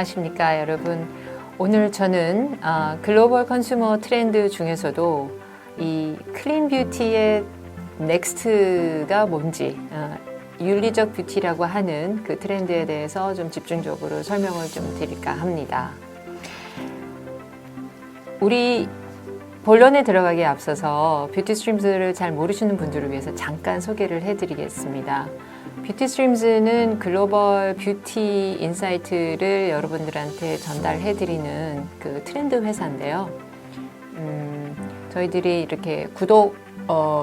안녕하십니까 여러분. 오늘 저는 글로벌 컨슈머 트렌드 중에서도 이 클린 뷰티의 넥스트가 뭔지, 윤리적 뷰티라고 하는 그 트렌드에 대해서 좀 집중적으로 설명을 좀 드릴까 합니다. 우리 본론에 들어가기에 앞서서 뷰티 스트림즈를 잘 모르시는 분들을 위해서 잠깐 소개를 해드리겠습니다. 뷰티 스트림즈는 글로벌 뷰티 인사이트를 여러분들한테 전달해드리는 그 트렌드 회사인데요. 저희들이 이렇게 구독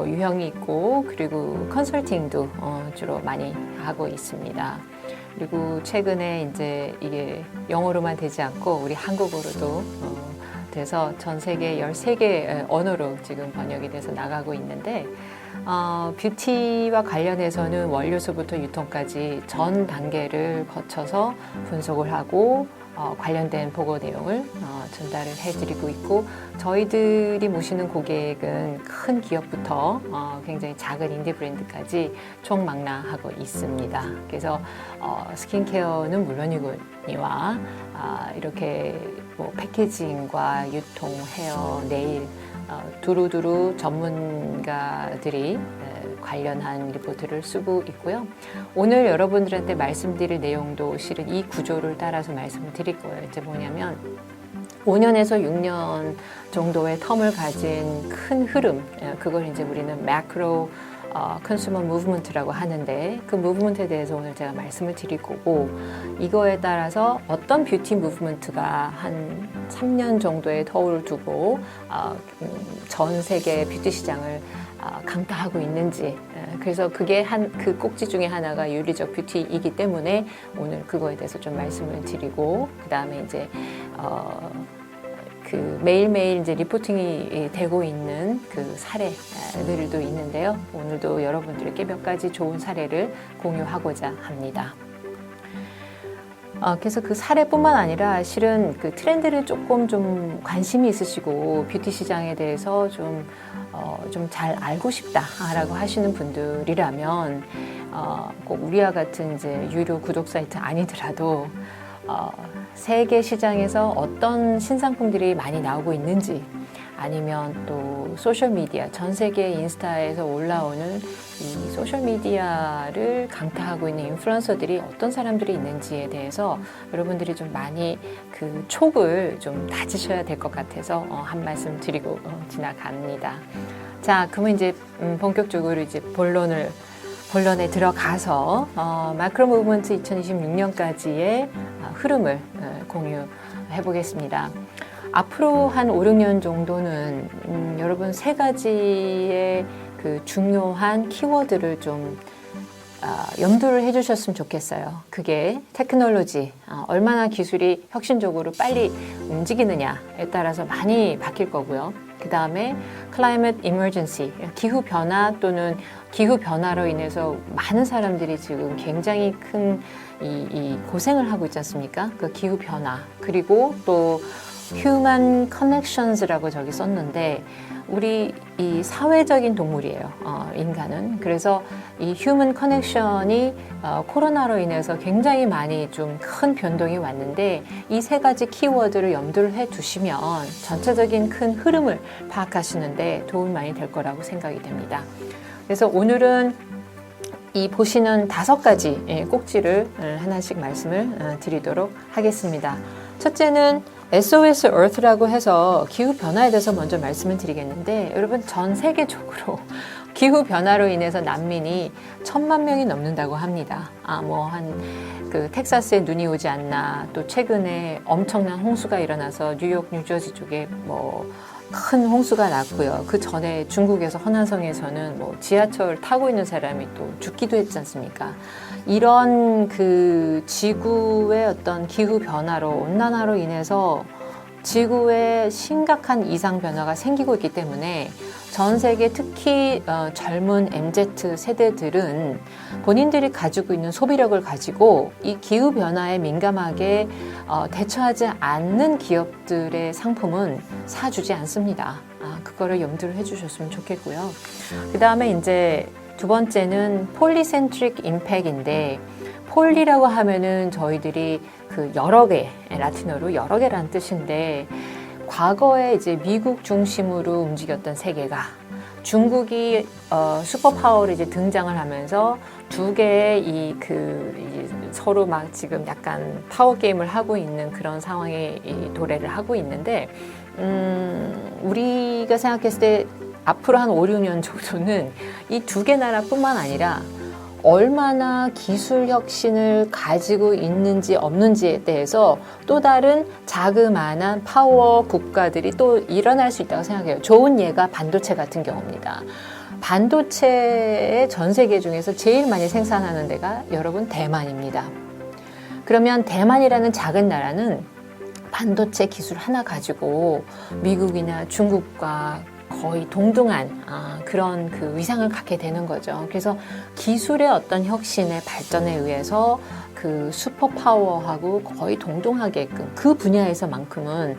유형이 있고 그리고 컨설팅도 주로 많이 하고 있습니다. 그리고 최근에 이제 이게 영어로만 되지 않고 우리 한국어로도 돼서 전 세계 13개 언어로 지금 번역이 돼서 나가고 있는데 뷰티와 관련해서는 원료수부터 유통까지 전 단계를 거쳐서 분석을 하고 관련된 보고 내용을 전달을 해드리고 있고, 저희들이 모시는 고객은 큰 기업부터 굉장히 작은 인디 브랜드까지 총망라하고 있습니다. 그래서 스킨케어는 물론이거니와 이렇게 뭐 패키징과 유통, 헤어, 네일 두루두루 전문가들이 관련한 리포트를 쓰고 있고요. 오늘 여러분들한테 말씀드릴 내용도 실은 이 구조를 따라서 말씀을 드릴 거예요. 이제 뭐냐면 5년에서 6년 정도의 텀을 가진 큰 흐름, 그걸 이제 우리는 매크로 컨슈머 무브먼트라고 하는데, 그 무브먼트에 대해서 오늘 제가 말씀을 드릴 거고, 이거에 따라서 어떤 뷰티 무브먼트가 한 3년 정도의 터울을 두고 전 세계 뷰티 시장을 강타하고 있는지, 그래서 그게 그 꼭지 중에 하나가 윤리적 뷰티이기 때문에 오늘 그거에 대해서 좀 말씀을 드리고, 그 다음에 이제 그 매일매일 이제 리포팅이 되고 있는 그 사례들도 있는데요. 오늘도 여러분들에게 몇 가지 좋은 사례를 공유하고자 합니다. 그래서 그 사례뿐만 아니라 실은 그 트렌드를 조금 좀 관심이 있으시고 뷰티 시장에 대해서 좀 잘 알고 싶다라고 하시는 분들이라면 꼭 우리와 같은 이제 유료 구독 사이트 아니더라도 세계 시장에서 어떤 신상품들이 많이 나오고 있는지, 아니면 또 소셜미디어, 전 세계 인스타에서 올라오는 이 소셜미디어를 강타하고 있는 인플루언서들이 어떤 사람들이 있는지에 대해서 여러분들이 좀 많이 그 촉을 좀 다지셔야 될 것 같아서 한 말씀 드리고 지나갑니다. 자, 그러면 이제 본격적으로 이제 본론에 들어가서 마크로 무브먼트 2026년까지의 흐름을 공유해 보겠습니다. 앞으로 한 5, 6년 정도는 여러분 세 가지의 그 중요한 키워드를 좀 염두를 해주셨으면 좋겠어요. 그게 테크놀로지, 얼마나 기술이 혁신적으로 빨리 움직이느냐에 따라서 많이 바뀔 거고요. 그 다음에 climate emergency, 기후 변화 또는 기후 변화로 인해서 많은 사람들이 지금 굉장히 큰 이 고생을 하고 있지 않습니까? 그 기후 변화, 그리고 또 human connections라고 저기 썼는데, 우리 이 사회적인 동물이에요, 인간은. 그래서 이 human connection이 코로나로 인해서 굉장히 많이 좀 큰 변동이 왔는데, 이 세 가지 키워드를 염두를 해 두시면 전체적인 큰 흐름을 파악하시는데 도움이 많이 될 거라고 생각이 됩니다. 그래서 오늘은 이 보시는 5가지 꼭지를 하나씩 말씀을 드리도록 하겠습니다. 첫째는 SOS Earth라고 해서 기후 변화에 대해서 먼저 말씀을 드리겠는데, 여러분 전 세계적으로 기후 변화로 인해서 난민이 1000만 명이 넘는다고 합니다. 그 텍사스에 눈이 오지 않나, 또 최근에 엄청난 홍수가 일어나서 뉴욕, 뉴저지 쪽에 큰 홍수가 났고요. 그 전에 중국에서 허난성에서는 지하철 타고 있는 사람이 또 죽기도 했지 않습니까? 이런 그 지구의 어떤 기후 변화로, 온난화로 인해서 지구에 심각한 이상 변화가 생기고 있기 때문에 전 세계 특히 젊은 MZ 세대들은 본인들이 가지고 있는 소비력을 가지고 이 기후 변화에 민감하게 대처하지 않는 기업들의 상품은 사주지 않습니다. 그거를 염두를 해주셨으면 좋겠고요. 그 다음에 이제 두 번째는 폴리센트릭 임팩인데, 폴리라고 하면은 저희들이 그 그 여러 개, 라틴어로 여러 개라는 뜻인데 과거에 이제 미국 중심으로 움직였던 세계가 중국이 슈퍼파워로 이제 등장을 하면서 두 개의 이제 서로 막 지금 약간 파워 게임을 하고 있는 그런 상황에 도래를 하고 있는데 우리가 생각했을 때 앞으로 한 5, 6년 정도는 이 두 개 나라뿐만 아니라 얼마나 기술 혁신을 가지고 있는지 없는지에 대해서 또 다른 자그마한 파워 국가들이 또 일어날 수 있다고 생각해요. 좋은 예가 반도체 같은 경우입니다. 반도체의 전 세계 중에서 제일 많이 생산하는 데가 여러분 대만입니다. 그러면 대만이라는 작은 나라는 반도체 기술 하나 가지고 미국이나 중국과 거의 동등한 그런 그 위상을 갖게 되는 거죠. 그래서 기술의 어떤 혁신의 발전에 의해서 그 슈퍼파워하고 거의 동등하게끔 그 분야에서만큼은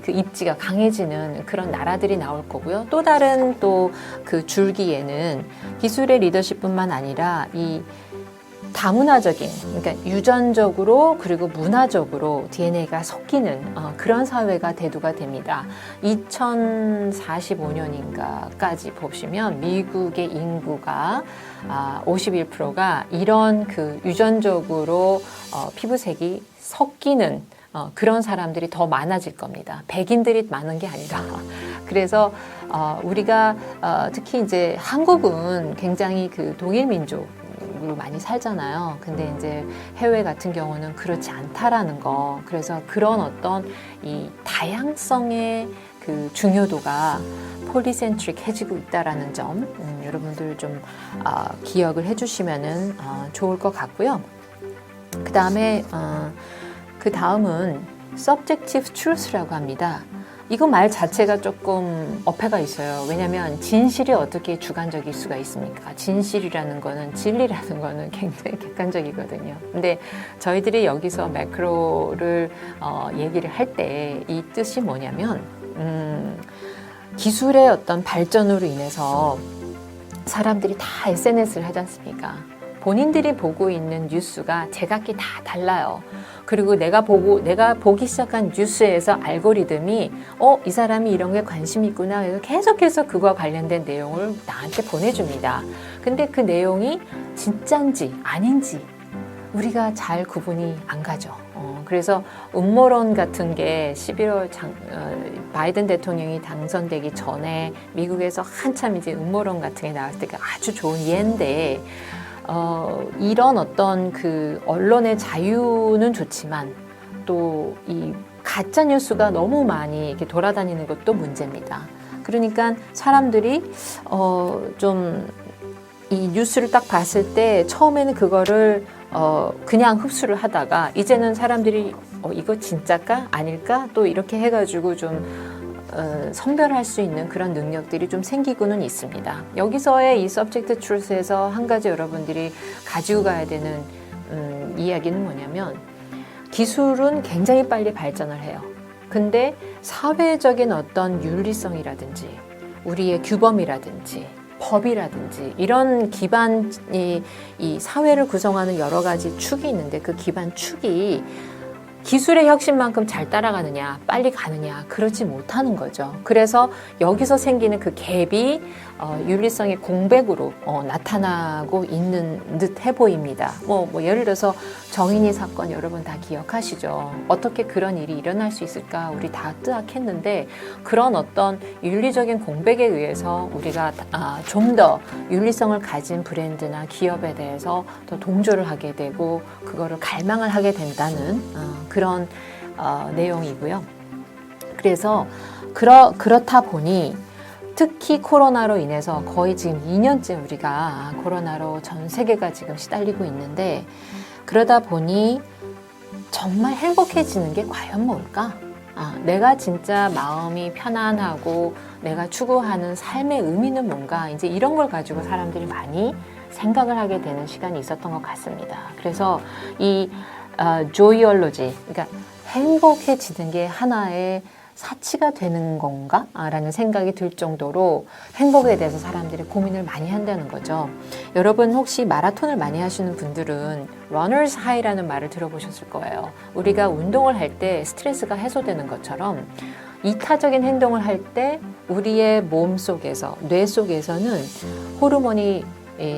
그 입지가 강해지는 그런 나라들이 나올 거고요. 또 다른 또 그 줄기에는 기술의 리더십뿐만 아니라 이 다문화적인, 그러니까 유전적으로 그리고 문화적으로 DNA가 섞이는 그런 사회가 대두가 됩니다. 2045년인가까지 보시면 미국의 인구가 51%가 이런 그 유전적으로 피부색이 섞이는 그런 사람들이 더 많아질 겁니다. 백인들이 많은 게 아니라. 그래서 우리가 특히 이제 한국은 굉장히 그 동일 민족 로 많이 살잖아요. 근데 이제 해외 같은 경우는 그렇지 않다라는 거. 그래서 그런 어떤 이 다양성의 그 중요도가 폴리센트릭해지고 있다라는 점, 여러분들 좀 기억을 해주시면은 좋을 것 같고요. 그 다음에 그 다음은 subjective truth라고 합니다. 이거 말 자체가 조금 어폐가 있어요. 왜냐하면 진실이 어떻게 주관적일 수가 있습니까? 진실이라는 거는, 진리라는 거는 굉장히 객관적이거든요. 근데 저희들이 여기서 매크로를 얘기를 할 때 이 뜻이 뭐냐면 기술의 어떤 발전으로 인해서 사람들이 다 SNS를 하지 않습니까? 본인들이 보고 있는 뉴스가 제각기 다 달라요. 그리고 내가 보기 시작한 뉴스에서 알고리즘이 이 사람이 이런 게 관심이 있구나. 그래서 계속해서 그거와 관련된 내용을 나한테 보내줍니다. 근데 그 내용이 진짠지 아닌지 우리가 잘 구분이 안 가죠. 그래서 음모론 같은 게 11월 바이든 대통령이 당선되기 전에 미국에서 한참 이제 음모론 같은 게 나왔을 때가 아주 좋은 예인데 이런 어떤 그 언론의 자유는 좋지만 또 이 가짜 뉴스가 너무 많이 이렇게 돌아다니는 것도 문제입니다. 그러니까 사람들이 좀 이 뉴스를 딱 봤을 때 처음에는 그거를 그냥 흡수를 하다가 이제는 사람들이 이거 진짜일까 아닐까 또 이렇게 해가지고 좀 선별할 수 있는 그런 능력들이 좀 생기고는 있습니다. 여기서의 이 subject truth에서 한 가지 여러분들이 가지고 가야 되는 이야기는 뭐냐면 기술은 굉장히 빨리 발전을 해요. 근데 사회적인 어떤 윤리성이라든지 우리의 규범이라든지 법이라든지 이런 기반이 이 사회를 구성하는 여러 가지 축이 있는데 그 기반 축이 기술의 혁신만큼 잘 따라가느냐, 빨리 가느냐, 그렇지 못하는 거죠. 그래서 여기서 생기는 그 갭이 윤리성의 공백으로 나타나고 있는 듯 해 보입니다. 예를 들어서 정인이 사건 여러분 다 기억하시죠? 어떻게 그런 일이 일어날 수 있을까? 우리 다 뜨악했는데 그런 어떤 윤리적인 공백에 의해서 우리가 좀 더 윤리성을 가진 브랜드나 기업에 대해서 더 동조를 하게 되고 그거를 갈망을 하게 된다는 그런 내용이고요. 그래서 그렇다 보니 특히 코로나로 인해서 거의 지금 2년째 우리가 코로나로 전 세계가 지금 시달리고 있는데 그러다 보니 정말 행복해지는 게 과연 뭘까? 내가 진짜 마음이 편안하고 내가 추구하는 삶의 의미는 뭔가 이제 이런 걸 가지고 사람들이 많이 생각을 하게 되는 시간이 있었던 것 같습니다. 그래서 이 조이얼로지, 그러니까 행복해지는 게 하나의 사치가 되는 건가? 라는 생각이 들 정도로 행복에 대해서 사람들이 고민을 많이 한다는 거죠. 여러분 혹시 마라톤을 많이 하시는 분들은 runners high라는 말을 들어보셨을 거예요. 우리가 운동을 할 때 스트레스가 해소되는 것처럼 이타적인 행동을 할 때 우리의 몸 속에서, 뇌 속에서는 호르몬이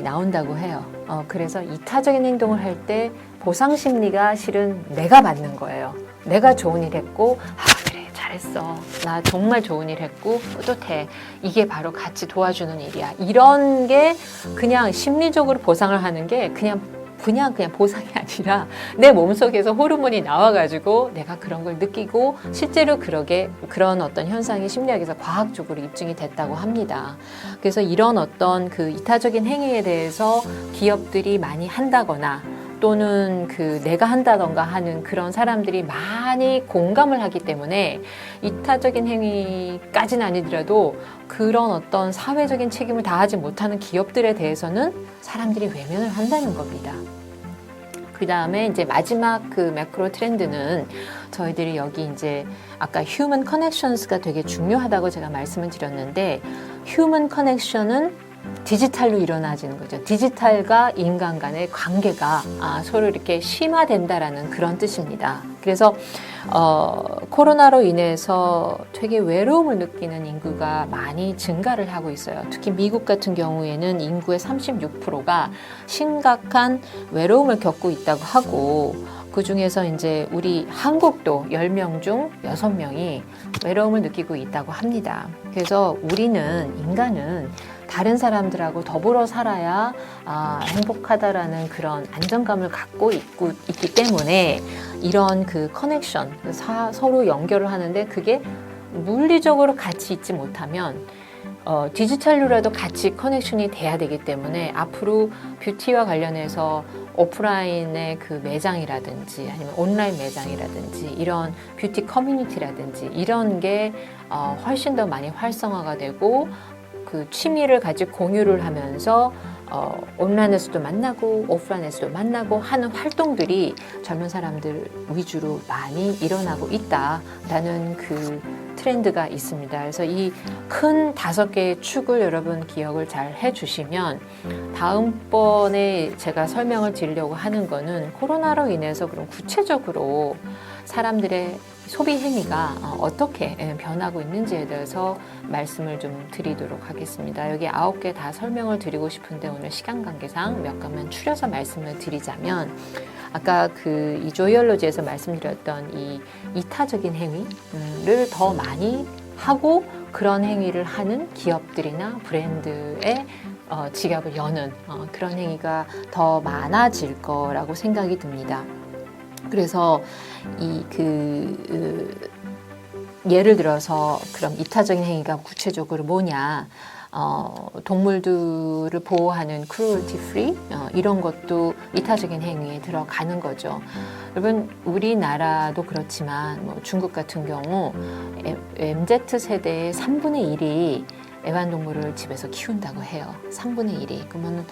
나온다고 해요. 그래서 이타적인 행동을 할 때 보상 심리가 실은 내가 받는 거예요. 내가 좋은 일 했고, 그래, 잘했어. 나 정말 좋은 일 했고, 뿌듯해. 이게 바로 같이 도와주는 일이야. 이런 게 그냥 심리적으로 보상을 하는 게 그냥 보상이 아니라 내 몸속에서 호르몬이 나와가지고 내가 그런 걸 느끼고 실제로 그런 어떤 현상이 심리학에서 과학적으로 입증이 됐다고 합니다. 그래서 이런 어떤 그 이타적인 행위에 대해서 기업들이 많이 한다거나 또는 내가 한다던가 하는 그런 사람들이 많이 공감을 하기 때문에 이타적인 행위까지는 아니더라도 그런 어떤 사회적인 책임을 다하지 못하는 기업들에 대해서는 사람들이 외면을 한다는 겁니다. 그 다음에 이제 마지막 그 매크로 트렌드는 저희들이 여기 이제 아까 휴먼 커넥션스가 되게 중요하다고 제가 말씀을 드렸는데 휴먼 커넥션은 디지털로 일어나지는 거죠. 디지털과 인간 간의 관계가 서로 이렇게 심화된다라는 그런 뜻입니다. 그래서 코로나로 인해서 되게 외로움을 느끼는 인구가 많이 증가를 하고 있어요. 특히 미국 같은 경우에는 인구의 36%가 심각한 외로움을 겪고 있다고 하고 그 중에서 이제 우리 한국도 10명 중 6명이 외로움을 느끼고 있다고 합니다. 그래서 인간은 다른 사람들하고 더불어 살아야 행복하다라는 그런 안정감을 갖고 있기 때문에 이런 그 커넥션, 서로 연결을 하는데 그게 물리적으로 같이 있지 못하면 디지털로라도 같이 커넥션이 돼야 되기 때문에 앞으로 뷰티와 관련해서 오프라인의 그 매장이라든지 아니면 온라인 매장이라든지 이런 뷰티 커뮤니티라든지 이런 게 훨씬 더 많이 활성화가 되고 그 취미를 가지고 공유를 하면서 온라인에서도 만나고 오프라인에서도 만나고 하는 활동들이 젊은 사람들 위주로 많이 일어나고 있다라는 그 트렌드가 있습니다. 그래서 이 큰 5개의 축을 여러분 기억을 잘 해주시면 다음번에 제가 설명을 드리려고 하는 거는 코로나로 인해서 그럼 구체적으로 사람들의 소비 행위가 어떻게 변하고 있는지에 대해서 말씀을 좀 드리도록 하겠습니다. 여기 9개 다 설명을 드리고 싶은데 오늘 시간 관계상 몇 가지만 추려서 말씀을 드리자면 아까 그 이조이얼로지에서 말씀드렸던 이 이타적인 행위를 더 많이 하고 그런 행위를 하는 기업들이나 브랜드의 지갑을 여는 그런 행위가 더 많아질 거라고 생각이 듭니다. 그래서 예를 들어서 그럼 이타적인 행위가 구체적으로 뭐냐? 동물들을 보호하는 cruelty free 이런 것도 이타적인 행위에 들어가는 거죠. 여러분 우리나라도 그렇지만 뭐 중국 같은 경우 MZ 세대의 3분의 1이 애완동물을 집에서 키운다고 해요. 3분의 1이. 그러면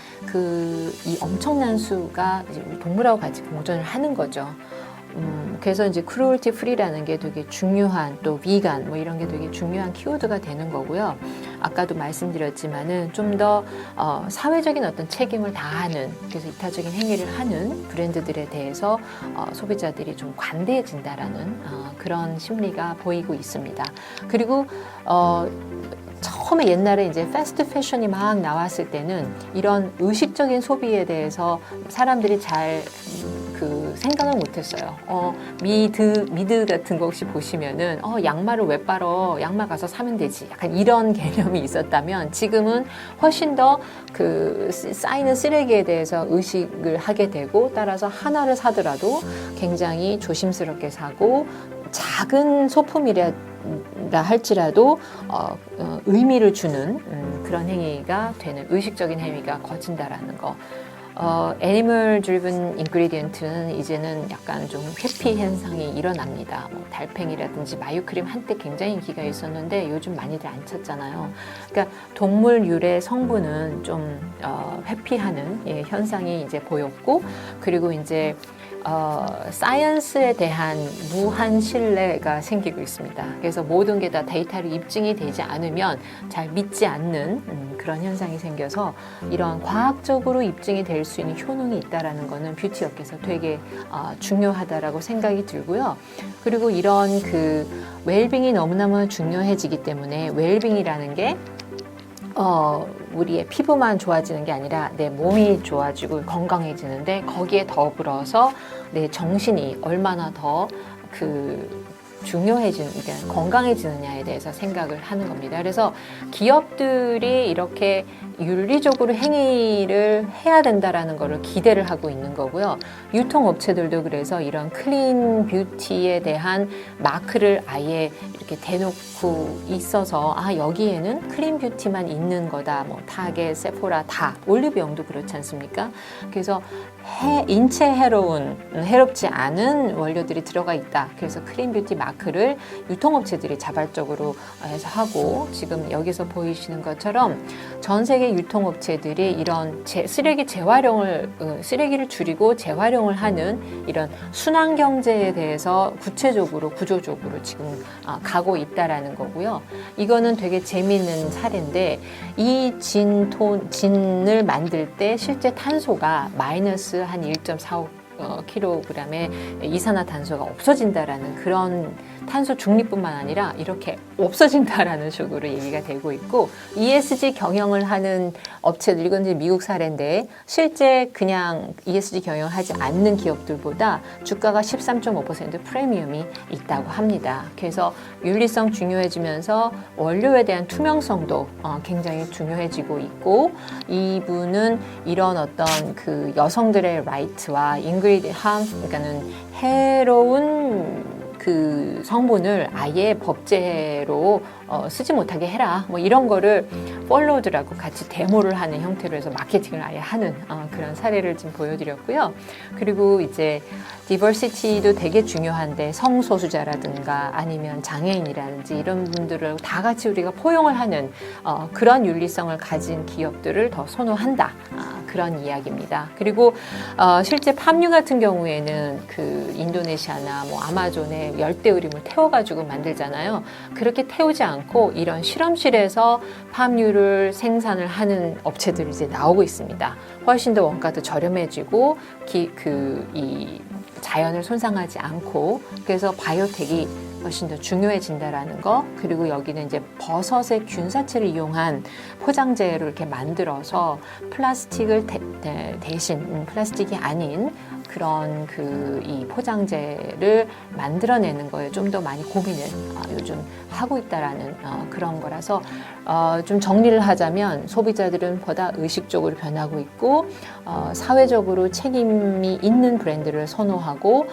이 엄청난 수가 이제 우리 동물하고 같이 공존을 하는 거죠. 그래서 이제 크루얼티 프리라는 게 되게 중요한 또 비간 뭐 이런 게 되게 중요한 키워드가 되는 거고요. 아까도 말씀드렸지만은 좀 더 사회적인 어떤 책임을 다하는 그래서 이타적인 행위를 하는 브랜드들에 대해서 소비자들이 좀 관대해진다라는 그런 심리가 보이고 있습니다. 그리고 처음에 옛날에 이제 패스트 패션이 막 나왔을 때는 이런 의식적인 소비에 대해서 사람들이 잘 생각을 못했어요. 미드 같은 거 혹시 보시면은 양말을 왜 빨어? 양말 가서 사면 되지. 약간 이런 개념이 있었다면 지금은 훨씬 더 쌓이는 쓰레기에 대해서 의식을 하게 되고 따라서 하나를 사더라도 굉장히 조심스럽게 사고 작은 소품이라 할지라도 의미를 주는 그런 행위가 되는 의식적인 행위가 거친다라는 거. 애니멀 드리븐 인그리디언트는 이제는 약간 좀 회피 현상이 일어납니다. 뭐 달팽이라든지 마요크림 한때 굉장히 인기가 있었는데 요즘 많이들 안 찾잖아요. 그러니까 동물 유래 성분은 좀 회피하는 현상이 이제 보였고 그리고 이제 사이언스에 대한 무한 신뢰가 생기고 있습니다. 그래서 모든 게 다 데이터로 입증이 되지 않으면 잘 믿지 않는 그런 현상이 생겨서 이런 과학적으로 입증이 될 수 있는 효능이 있다라는 거는 뷰티 업계에서 되게 중요하다라고 생각이 들고요. 그리고 이런 그 웰빙이 너무너무 중요해지기 때문에 웰빙이라는 게 우리의 피부만 좋아지는 게 아니라 내 몸이 좋아지고 건강해지는데 거기에 더불어서 내 정신이 얼마나 더 그러니까 건강해지느냐에 대해서 생각을 하는 겁니다. 그래서 기업들이 이렇게 윤리적으로 행위를 해야 된다라는 거를 기대를 하고 있는 거고요. 유통업체들도 그래서 이런 클린 뷰티에 대한 마크를 아예 이렇게 대놓고 있어서 여기에는 클린 뷰티만 있는 거다. 뭐 타겟, 세포라 다 올리브영도 그렇지 않습니까? 그래서 인체 해롭지 않은 원료들이 들어가 있다. 그래서 클린 뷰티 마크를 유통업체들이 자발적으로 해서 하고 지금 여기서 보이시는 것처럼 전 세계 유통업체들이 이런 쓰레기를 줄이고 재활용을 하는 이런 순환 경제에 대해서 구체적으로 구조적으로 지금 가고 있다라는 거고요. 이거는 되게 재미있는 사례인데 이 진을 만들 때 실제 탄소가 마이너스 한 1.45 킬로그램의 이산화탄소가 없어진다라는 그런 탄소 중립뿐만 아니라 이렇게 없어진다라는 식으로 얘기가 되고 있고 ESG 경영을 하는 업체들 이건 이제 미국 사례인데 실제 그냥 ESG 경영을 하지 않는 기업들보다 주가가 13.5% 프리미엄이 있다고 합니다. 그래서 윤리성 중요해지면서 원료에 대한 투명성도 굉장히 중요해지고 있고 이분은 이런 어떤 그 여성들의 라이트와 그러니까는 해로운 그 성분을 아예 법제로 쓰지 못하게 해라. 뭐 이런 거를 팔로우들하고 같이 데모를 하는 형태로 해서 마케팅을 아예 하는 그런 사례를 지금 보여드렸고요. 그리고 이제 디버시티도 되게 중요한데 성소수자라든가 아니면 장애인이라든지 이런 분들을 다 같이 우리가 포용을 하는 그런 윤리성을 가진 기업들을 더 선호한다. 그런 이야기입니다. 그리고 실제 팜유 같은 경우에는 그 인도네시아나 뭐 아마존에 열대우림을 태워가지고 만들잖아요. 그렇게 태우지 않고 이런 실험실에서 팜유를 생산을 하는 업체들이 이제 나오고 있습니다. 훨씬 더 원가도 저렴해지고 이 자연을 손상하지 않고 그래서 바이오텍이 훨씬 더 중요해진다라는 거. 그리고 여기는 이제 버섯의 균사체를 이용한 포장재를 이렇게 만들어서 플라스틱을 대신 플라스틱이 아닌 그런 이 포장재를 만들어내는 거에 좀 더 많이 고민을 요즘 하고 있다라는 그런 거라서 좀 정리를 하자면 소비자들은 보다 의식적으로 변하고 있고 사회적으로 책임이 있는 브랜드를 선호하고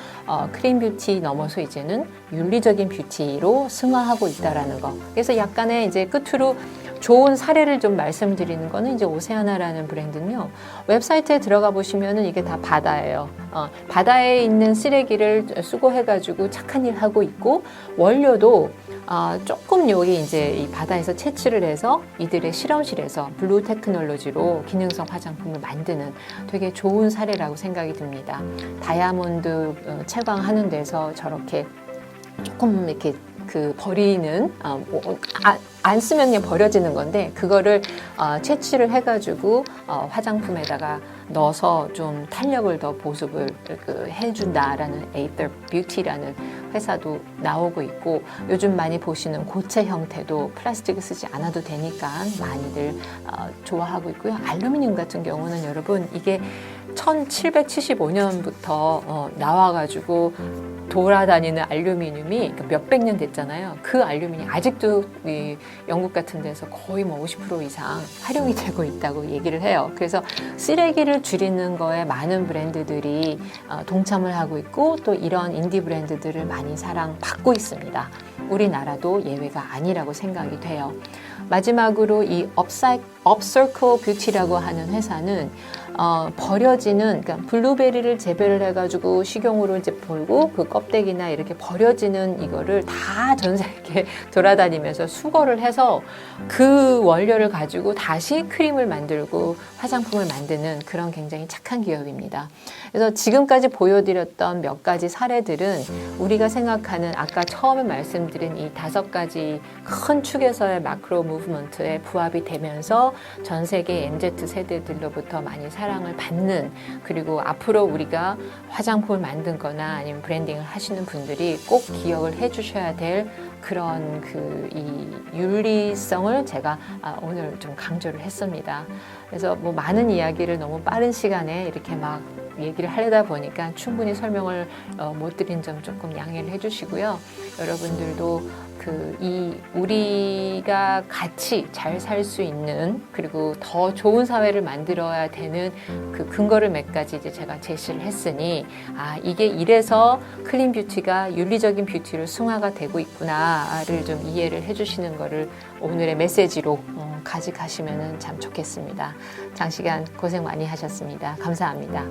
클린 뷰티 넘어서 이제는 윤리적인 뷰티로 승화하고 있다라는 거. 그래서 약간의 이제 끝으로 좋은 사례를 좀 말씀드리는 거는 이제 오세아나라는 브랜드는요. 웹사이트에 들어가 보시면은 이게 다 바다예요. 바다에 있는 쓰레기를 수거해가지고 착한 일 하고 있고 원료도 조금 여기 이제 이 바다에서 채취를 해서 이들의 실험실에서 블루 테크놀로지로 기능성 화장품을 만드는 되게 좋은 사례라고 생각이 듭니다. 다이아몬드 채광하는 데서 저렇게 조금 이렇게 버리는 안 쓰면 그냥 버려지는 건데 그거를 채취를 해가지고 화장품에다가 넣어서 좀 탄력을 더 보습을 해준다라는 에이터 뷰티라는 회사도 나오고 있고 요즘 많이 보시는 고체 형태도 플라스틱을 쓰지 않아도 되니까 많이들 좋아하고 있고요. 알루미늄 같은 경우는 여러분 이게 1775년부터 나와가지고 돌아다니는 알루미늄이 몇백 년 됐잖아요. 그 알루미늄이 아직도 이 영국 같은 데서 거의 뭐 50% 이상 활용이 되고 있다고 얘기를 해요. 그래서 쓰레기를 줄이는 거에 많은 브랜드들이 동참을 하고 있고 또 이런 인디 브랜드들을 많이 사랑받고 있습니다. 우리나라도 예외가 아니라고 생각이 돼요. 마지막으로 이 업서클 뷰티라고 하는 회사는 버려지는, 그러니까 블루베리를 재배를 해가지고 식용으로 이제 벌고 그 껍데기나 이렇게 버려지는 이거를 다 전 세계 돌아다니면서 수거를 해서 그 원료를 가지고 다시 크림을 만들고 화장품을 만드는 그런 굉장히 착한 기업입니다. 그래서 지금까지 보여드렸던 몇 가지 사례들은 우리가 생각하는 아까 처음에 말씀드린 이 5가지 큰 축에서의 마크로 무브먼트에 부합이 되면서 전 세계 MZ 세대들로부터 많이 사랑을 받는, 그리고 앞으로 우리가 화장품을 만든거나 아니면 브랜딩을 하시는 분들이 꼭 기억을 해주셔야 될 그런 이 윤리성을 제가 오늘 좀 강조를 했습니다. 그래서 뭐 많은 이야기를 너무 빠른 시간에 이렇게 막 얘기를 하려다 보니까 충분히 설명을 못 드린 점 조금 양해를 해주시고요. 여러분들도 우리가 같이 잘 살 수 있는, 그리고 더 좋은 사회를 만들어야 되는 그 근거를 몇 가지 이제 제가 제시를 했으니, 이게 이래서 클린 뷰티가 윤리적인 뷰티로 승화가 되고 있구나를 좀 이해를 해주시는 거를 오늘의 메시지로 가져가시면 참 좋겠습니다. 장시간 고생 많이 하셨습니다. 감사합니다.